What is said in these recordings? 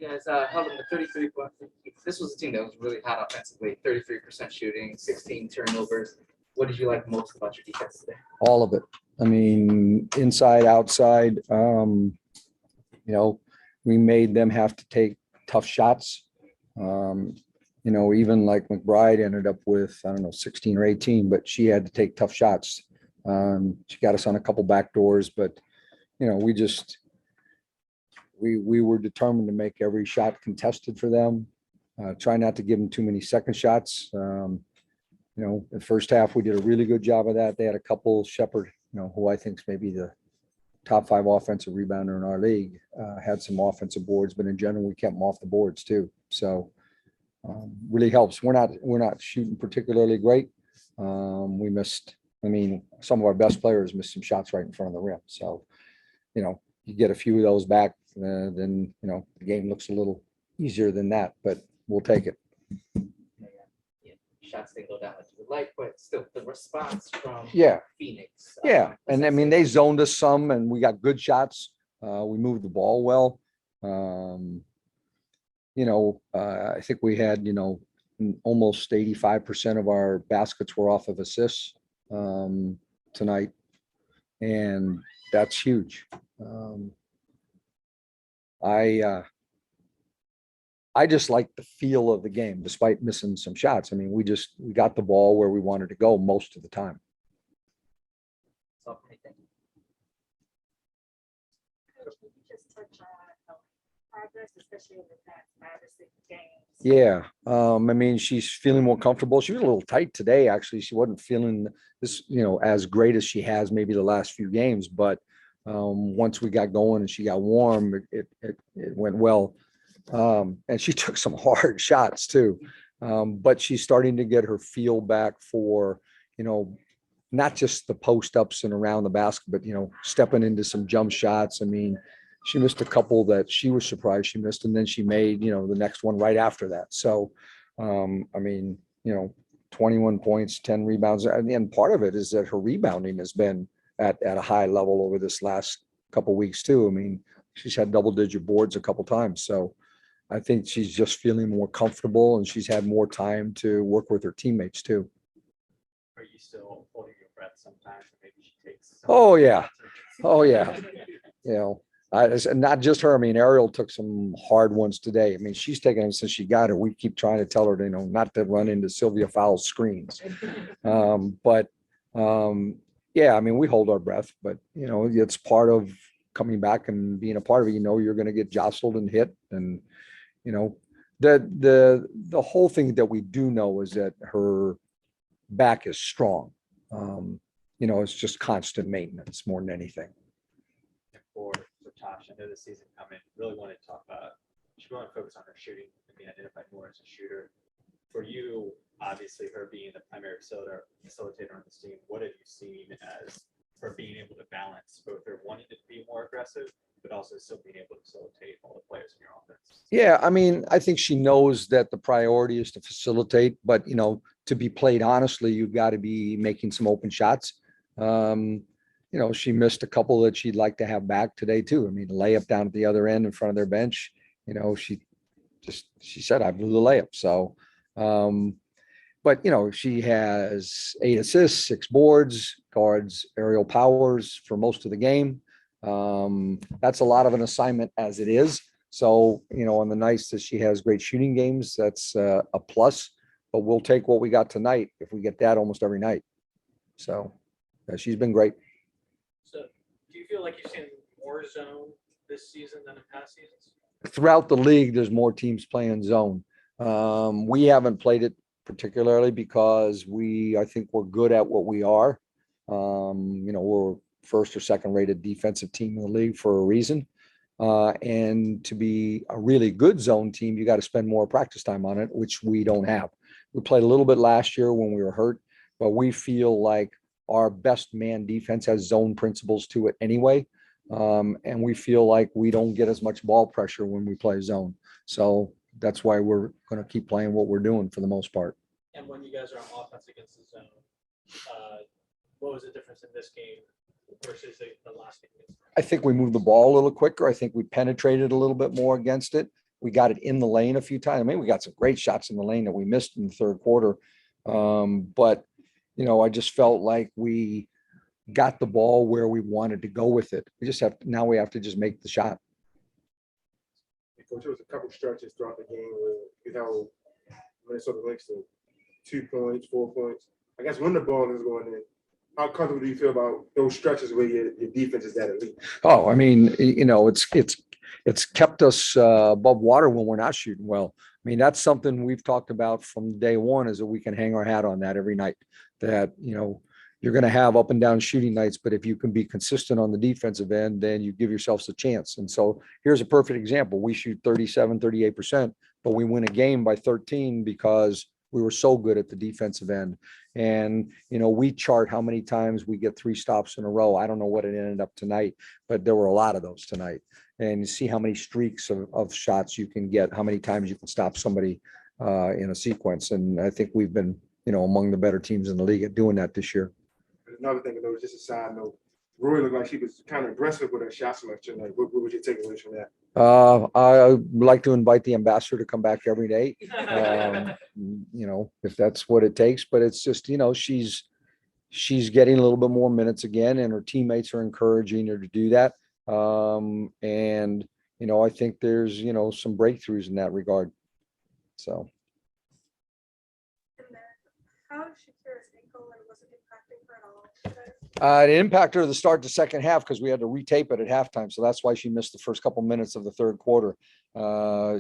You guys held them to 33 points. This was a team that was really hot offensively, 33% shooting, 16 turnovers. What did you like most about your defense today? All of it. I mean, inside, outside. We made them have to take tough shots. Even like McBride ended up with, 16 or 18, but she had to take tough shots. She got us on a couple back doors, but, we were determined to make every shot contested for them. Try not to give them too many second shots. The first half, we did a really good job of that. They had a couple, Shepard, who I think is maybe the top 5 offensive rebounder in our league, had some offensive boards, but in general, we kept them off the boards too. So really helps. We're not shooting particularly great. We missed, some of our best players missed some shots right in front of the rim. So, you get a few of those back, then, the game looks a little easier than that, but we'll take it. Shots didn't go down as you would like, but still the response from Phoenix. And they zoned us some, and we got good shots. We moved the ball well. I think we had, almost 85% of our baskets were off of assists tonight, and that's huge. I just like the feel of the game, despite missing some shots. We got the ball where we wanted to go most of the time. So, just touch on progress, especially in the past 5 or 6 games. Yeah. She's feeling more comfortable. She was a little tight today, actually. She wasn't feeling this, as great as she has maybe the last few games. But once we got going and she got warm, it went well. And she took some hard shots too. But she's starting to get her feel back for, not just the post ups and around the basket, but, stepping into some jump shots. She missed a couple that she was surprised she missed, and then she made, the next one right after that. So, 21 points, 10 rebounds. And part of it is that her rebounding has been at a high level over this last couple of weeks too. She's had double-digit boards a couple times. So I think she's just feeling more comfortable, and she's had more time to work with her teammates too. Are you still holding your breath sometimes? Maybe she takes. Oh yeah. Not just her. Ariel took some hard ones today. She's taken them since she got her. We keep trying to tell her to, not to run into Sylvia Fowles' screens. We hold our breath, but it's part of coming back and being a part of it. You're going to get jostled and hit, and the whole thing that we do know is that her back is strong. It's just constant maintenance more than anything. For Tosh, I know this season coming, really want to talk about, she want to focus on her shooting and being identified more as a shooter. For you, obviously, her being the primary facilitator on this team, what have you seen as her being able to balance both her wanting to be more aggressive, but also still being able to facilitate all the players in your offense? Yeah, I think she knows that the priority is to facilitate, but, to be played honestly, you've got to be making some open shots. She missed a couple that she'd like to have back today too. The layup down at the other end in front of their bench, she said, I blew the layup. So, but she has 8 assists, 6 boards, guards aerial powers for most of the game. That's a lot of an assignment as it is. So, on the nights that she has great shooting games, that's a plus, but we'll take what we got tonight if we get that almost every night. So she's been great. So do you feel like you've seen more zone this season than in past seasons? Throughout the league, there's more teams playing zone. We haven't played it particularly because I think we're good at what we are. We're first or second rated defensive team in the league for a reason. And to be a really good zone team, you got to spend more practice time on it, which we don't have. We played a little bit last year when we were hurt, but we feel like our best man defense has zone principles to it anyway. And we feel like we don't get as much ball pressure when we play zone. So that's why we're going to keep playing what we're doing for the most part. And when you guys are on offense against the zone, what was the difference in this game versus the last game? I think we moved the ball a little quicker. I think we penetrated a little bit more against it. We got it in the lane a few times. I mean, we got some great shots in the lane that we missed in the third quarter. But, you know, I just felt like we got the ball where we wanted to go with it. We have to just make the shot. Coach, there was a couple stretches throughout the game where you held Minnesota Lynx to 2 points, 4 points. I guess when the ball is going in, how comfortable do you feel about those stretches where your defense is that elite? Oh, I mean, you know, it's kept us above water when we're not shooting well. I mean, that's something we've talked about from day one, is that we can hang our hat on that every night. That, you know, you're going to have up and down shooting nights, but if you can be consistent on the defensive end, then you give yourselves a chance. And so here's a perfect example. We shoot 38%, but we win a game by 13 because we were so good at the defensive end. And, you know, we chart how many times we get 3 stops in a row. I don't know what it ended up tonight, but there were a lot of those tonight. And you see how many streaks of shots you can get, how many times you can stop somebody in a sequence. And I think we've been, you know, among the better teams in the league at doing that this year. Another thing, though, just a side note, Roy looked like she was kind of aggressive with her shot selection. Like, what would you take away from that? I would like to invite the ambassador to come back every day. You know, if that's what it takes, but it's just, you know, she's getting a little bit more minutes again, and her teammates are encouraging her to do that. And, you know, I think there's, you know, some breakthroughs in that regard. So. And then how Shakira's ankle, and was it impacting her at all? It impacted her the start to second half because we had to retape it at halftime. So that's why she missed the first couple minutes of the third quarter.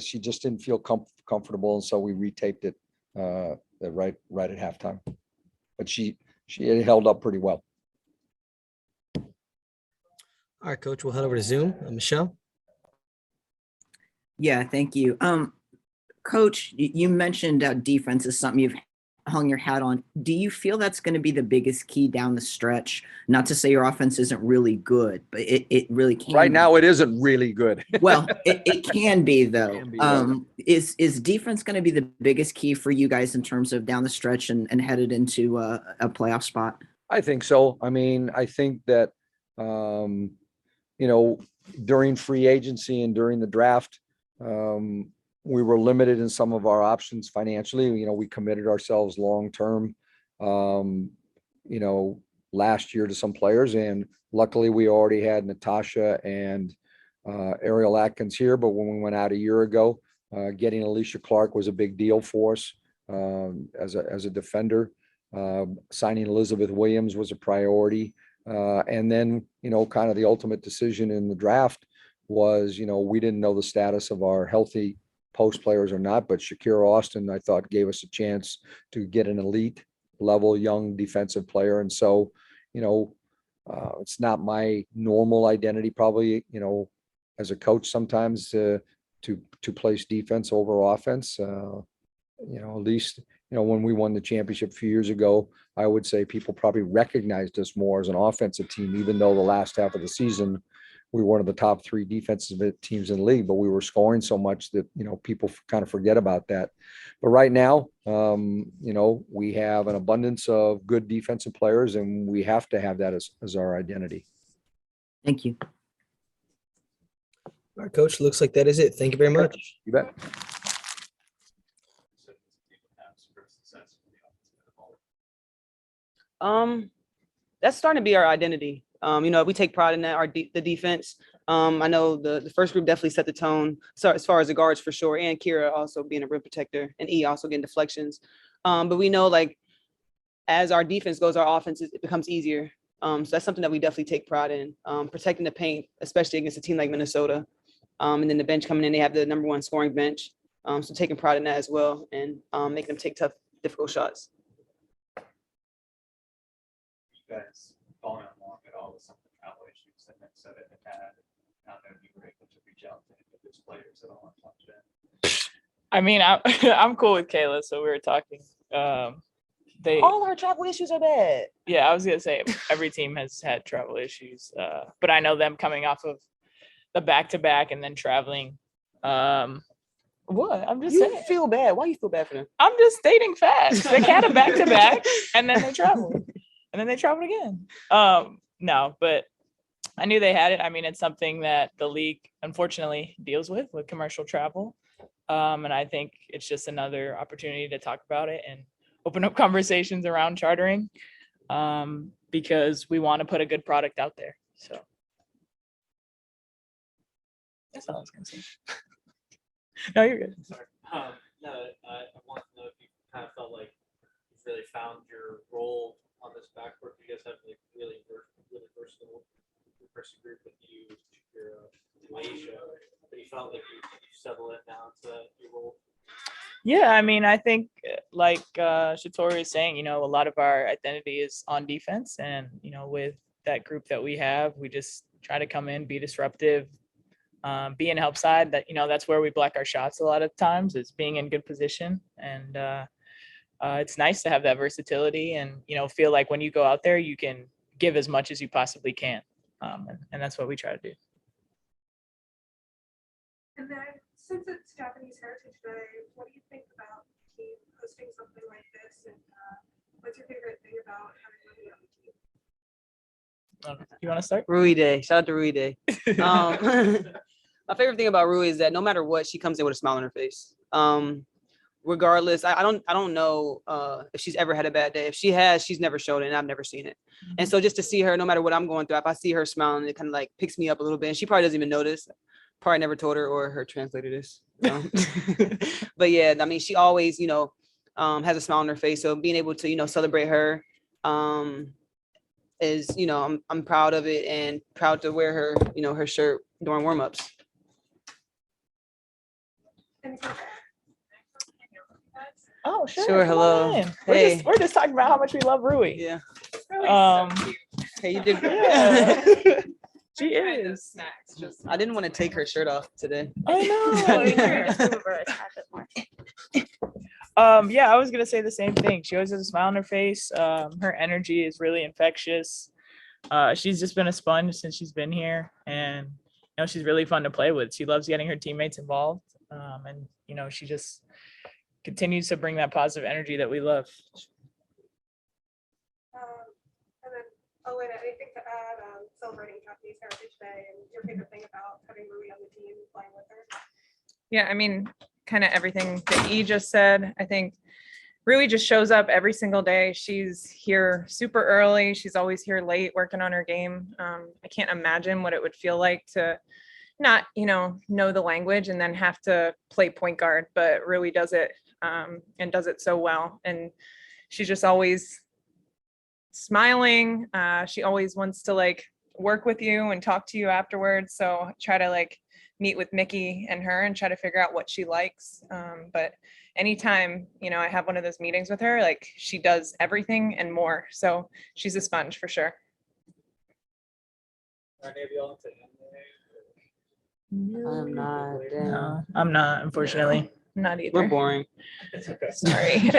She just didn't feel comfortable. And so we retaped it right at halftime. But she held up pretty well. All right, Coach, we'll head over to Zoom. Michelle? Yeah, thank you. Coach, you mentioned defense is something you've hung your hat on. Do you feel that's going to be the biggest key down the stretch? Not to say your offense isn't really good, but it really can. Right now, it isn't really good. Well, it can be, though. Is defense going to be the biggest key for you guys in terms of down the stretch and headed into a playoff spot? I think so. I mean, I think that, you know, during free agency and during the draft, we were limited in some of our options financially. You know, we committed ourselves long-term, you know, last year to some players, and luckily we already had Natasha and Ariel Atkins here. But when we went out a year ago, getting Alicia Clark was a big deal for us as a defender. Signing Elizabeth Williams was a priority. And then, you know, kind of the ultimate decision in the draft was, you know, we didn't know the status of our healthy post players or not, but Shakira Austin, I thought, gave us a chance to get an elite level young defensive player. And so, you know, it's not my normal identity, probably, you know, as a coach sometimes to place defense over offense. You know, at least, you know, when we won the championship a few years ago, I would say people probably recognized us more as an offensive team, even though the last half of the season, we were one of the top 3 defensive teams in the league, but we were scoring so much that, you know, people kind of forget about that. But right now, you know, we have an abundance of good defensive players, and we have to have that as our identity. Thank you. All right, Coach, looks like that is it. Thank you very much. You bet. That's starting to be our identity. You know, we take pride in that, the defense. I know the first group definitely set the tone. So as far as the guards, for sure, and Kira also being a rim protector, and E also getting deflections. But we know, like, as our defense goes, our offense it becomes easier. So that's something that we definitely take pride in, protecting the paint, especially against a team like Minnesota. And then the bench coming in, they have the #1 scoring bench. So taking pride in that as well, and making them take tough, difficult shots. You guys following along at all with some of the travel issues that Minnesota had? I don't know if you were able to reach out to any of those players at all. I mean, I'm cool with Kayla, so we were talking. All our travel issues are bad. Yeah, I was gonna say every team has had travel issues, but I know them coming off of the back-to-back and then traveling. What? I'm just saying. You feel bad. Why you feel bad for them? I'm just stating facts. They had a back-to-back and then they traveled. And then they traveled again. No, but I knew they had it. I mean, it's something that the league unfortunately deals with commercial travel. And I think it's just another opportunity to talk about it and open up conversations around chartering, because we want to put a good product out there. So that's all I was gonna say. No, you're good. Sorry. No, I want to know if you kind of felt like you've really found your role on this backcourt. You guys have like really versatile person group with you, your Asia, but you felt like you settled in now to your role. Yeah, I mean, I think like Shatori is saying, a lot of our identity is on defense, and with that group that we have, we just try to come in, be disruptive, be in help side. That's where we block our shots a lot of times, is being in good position, and it's nice to have that versatility and feel like when you go out there, you can give as much as you possibly can, and that's what we try to do. And then, since it's Japanese Heritage Day, what do you think about the team hosting something like this? And what's your favorite thing about having Ruby on the team? You want to start? Rui Day. Shout out to Rui Day. My favorite thing about Rui is that no matter what, she comes in with a smile on her face. Regardless, I don't know if she's ever had a bad day. If she has, she's never showed it, and I've never seen it. And so just to see her, no matter what I'm going through, if I see her smiling, it kind of like picks me up a little bit. And she probably doesn't even notice. Probably never told her or her translator this. But yeah, I mean, she always, has a smile on her face. So being able to, celebrate her is, I'm proud of it and proud to wear her, her shirt during warmups. Oh, sure. Sure, come hello. on in. Hey. We're just talking about how much we love Rui. Yeah. Um, Hey, you did yeah. She is. I didn't want to take her shirt off today. I know. Yeah, I was gonna say the same thing. She always has a smile on her face. Her energy is really infectious. She's just been a sponge since she's been here, and she's really fun to play with. She loves getting her teammates involved, and she just continues to bring that positive energy that we love. And then, Elena, anything to add celebrating Japanese Heritage Day and your favorite thing about having Rui on the team playing with her? Yeah, I mean, kind of everything that E just said. I think Rui just shows up every single day. She's here super early. She's always here late working on her game. I can't imagine what it would feel like to not, know the language and then have to play point guard, but Rui does it and does it so well. And she's just always smiling. She always wants to work with you and talk to you afterwards. So I try to meet with Mickey and her and try to figure out what she likes. But anytime, I have one of those meetings with her, she does everything and more. So she's a sponge for sure. Are any of y'all into I'm not. No, I'm not, unfortunately. Not either. We're boring. It's okay. Sorry.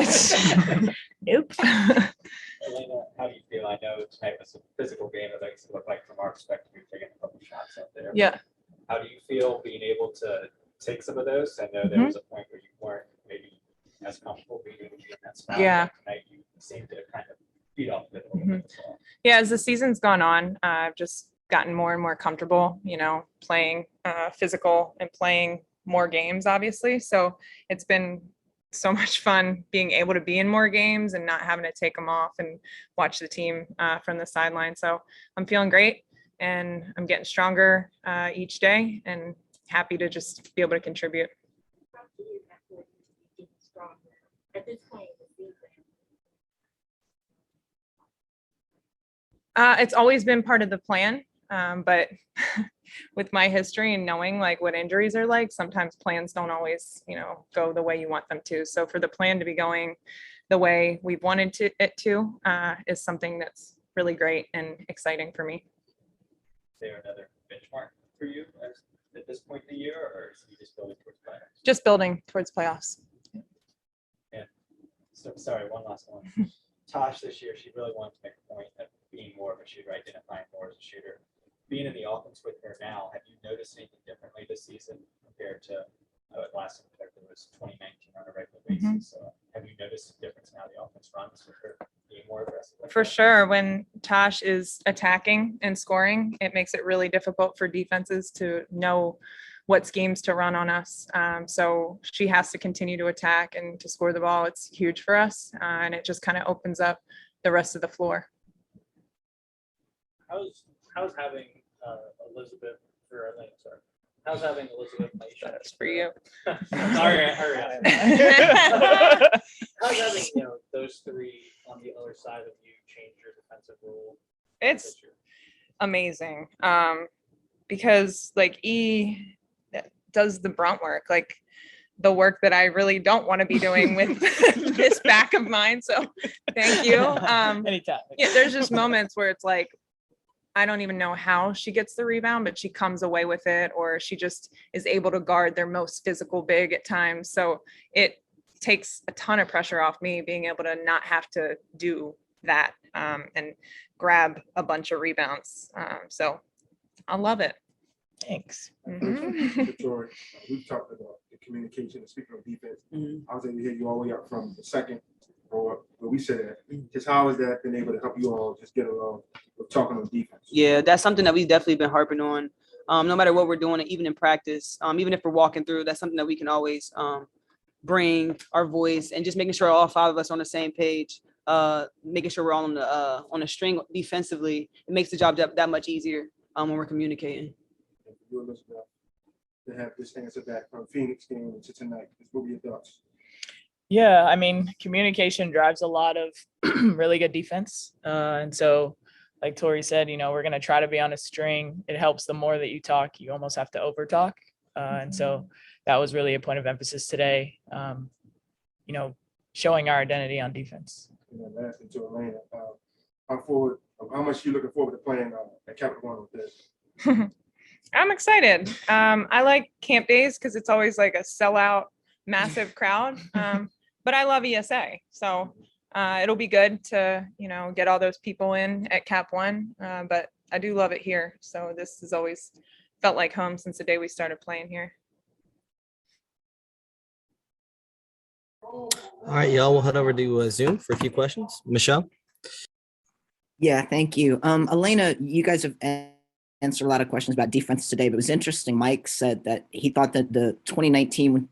Nope. Elena, how do you feel? I know tonight was a physical game. It makes it look like from our perspective, you're taking a couple shots up there. Yeah. How do you feel being able to take some of those? I know there was a point where you weren't maybe as comfortable being able to be in that spot. Yeah. Tonight you seem to kind of feed off of it a little bit as well. Yeah, as the season's gone on, I've just gotten more and more comfortable, playing physical and playing more games, obviously. So it's been so much fun being able to be in more games and not having to take them off and watch the team from the sideline. So I'm feeling great and I'm getting stronger each day and happy to just be able to contribute. It's always been part of the plan, but with my history and knowing what injuries are like, sometimes plans don't always, go the way you want them to. So for the plan to be going the way we've wanted it to is something that's really great and exciting for me. Is there another benchmark for you at this point in the year, or is you just building towards playoffs? Just building towards playoffs. Yeah. So sorry, one last one. Tosh this year, she really wanted to make a point of being more of a shooter, identifying more as a shooter. Being in the offense with her now, have you noticed anything differently this season compared to last year? It was 2019 on a regular basis. So have you noticed a difference in how the offense runs with her being more aggressive? For sure. When Tosh is attacking and scoring, it makes it really difficult for defenses to know what schemes to run on us. So she has to continue to attack and to score the ball. It's huge for us, and it just kind of opens up the rest of the floor. How's having Elizabeth for Elena? Sorry. How's having Elizabeth? That's for you. Sorry, hurry. How's having those three on the other side of you change your defensive role? It's amazing, because like E does the brunt work, like the work that I really don't want to be doing with this back of mine. So thank you. Anytime. Yeah, there's just moments where it's like, I don't even know how she gets the rebound, but she comes away with it, or she just is able to guard their most physical big at times. So it takes a ton of pressure off me being able to not have to do that, and grab a bunch of rebounds. So I love it. Thanks. Shatori, we've talked about the communication. Speaking of defense, I was able to hear you all the way up from the second or where we said that. Just how has that been able to help you all just get along with talking on defense? Yeah, that's something that we've definitely been harping on. No matter what we're doing, even in practice, even if we're walking through, that's something that we can always bring our voice, and just making sure all five of us are on the same page, making sure we're all on a string defensively. It makes the job that much easier when we're communicating. You, Elizabeth, to have this answer back from Phoenix game to tonight, what were your thoughts? Yeah, I mean, communication drives a lot of really good defense. And so, like Tori said, we're going to try to be on a string. It helps the more that you talk, you almost have to over talk. And so that was really a point of emphasis today, showing our identity on defense. And then lastly to Elena, how much are you looking forward to playing at Capital One with this? I'm excited. I like camp days because it's always like a sellout, massive crowd. But I love ESA, so it'll be good to get all those people in at Cap One. But I do love it here, so this has always felt like home since the day we started playing here. All right, y'all. We'll head over to Zoom for a few questions. Michelle. Yeah, thank you. Elena, you guys have answered a lot of questions about defense today, but it was interesting. Mike said that he thought that the 2019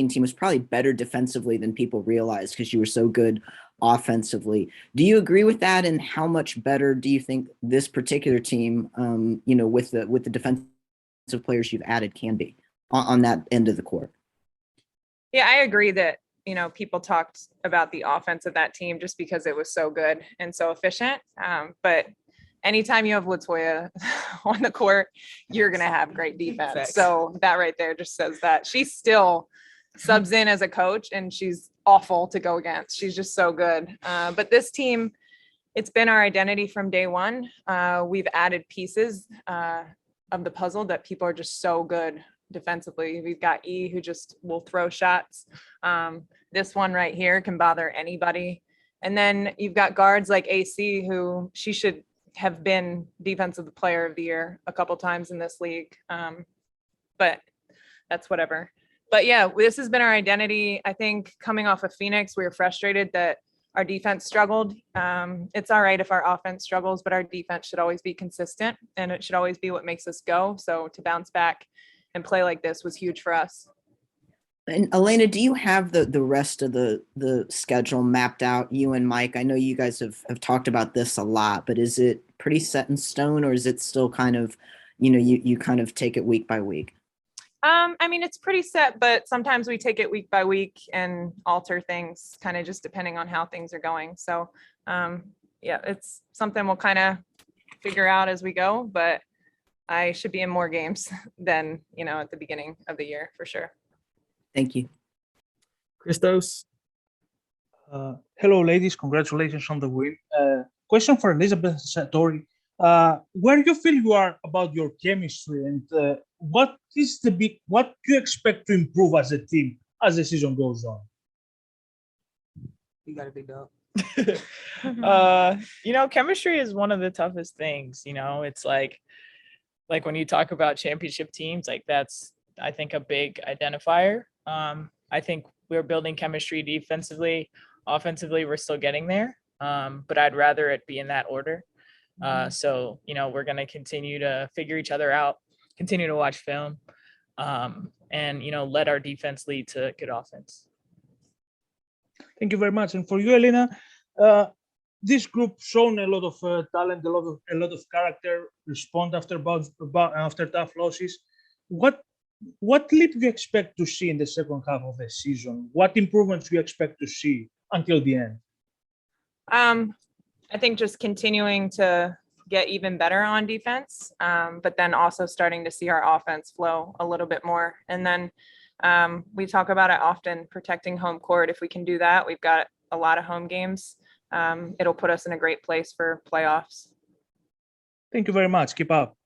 team was probably better defensively than people realized because you were so good offensively. Do you agree with that? And how much better do you think this particular team, with the defensive players you've added, can be on that end of the court? Yeah, I agree that people talked about the offense of that team just because it was so good and so efficient. But anytime you have Latoya on the court, you're going to have great defense. Facts. So that right there just says that. She still subs in as a coach, and she's awful to go against. She's just so good. But this team, it's been our identity from day one. We've added pieces of the puzzle that people are just so good defensively. We've got E, who just will throw shots. This one right here can bother anybody. And then you've got guards like AC, who she should have been defensive player of the year a couple times in this league. But that's whatever. But yeah, this has been our identity. I think coming off of Phoenix, we were frustrated that our defense struggled. It's all right if our offense struggles, but our defense should always be consistent, and it should always be what makes us go. So to bounce back and play like this was huge for us. And Elena, do you have the rest of the schedule mapped out, you and Mike? I know you guys have talked about this a lot, but is it pretty set in stone, or is it still kind of, you kind of take it week by week? I mean, it's pretty set, but sometimes we take it week by week and alter things kind of just depending on how things are going. So yeah, it's something we'll kind of figure out as we go, but I should be in more games than, at the beginning of the year for sure. Thank you. Christos. Hello, ladies. Congratulations on the win. Question for Elizabeth Shatori. Where do you feel you are about your chemistry, and what do you expect to improve as a team as the season goes on? You got a big dog. Chemistry is one of the toughest things. It's like when you talk about championship teams, like that's, I think, a big identifier. I think we're building chemistry defensively. Offensively, we're still getting there. But I'd rather it be in that order. So, we're going to continue to figure each other out, continue to watch film, and let our defense lead to good offense. Thank you very much. And for you, Elena, this group shown a lot of talent, a lot of character, respond after tough losses. What leap do you expect to see in the second half of the season? What improvements do you expect to see until the end? I think just continuing to get even better on defense, but then also starting to see our offense flow a little bit more. And then we talk about it often, protecting home court. If we can do that, we've got a lot of home games. It'll put us in a great place for playoffs. Thank you very much. Keep up.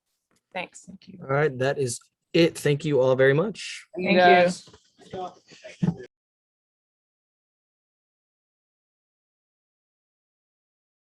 Thanks. All right, that is it. Thank you all very much. Thank you.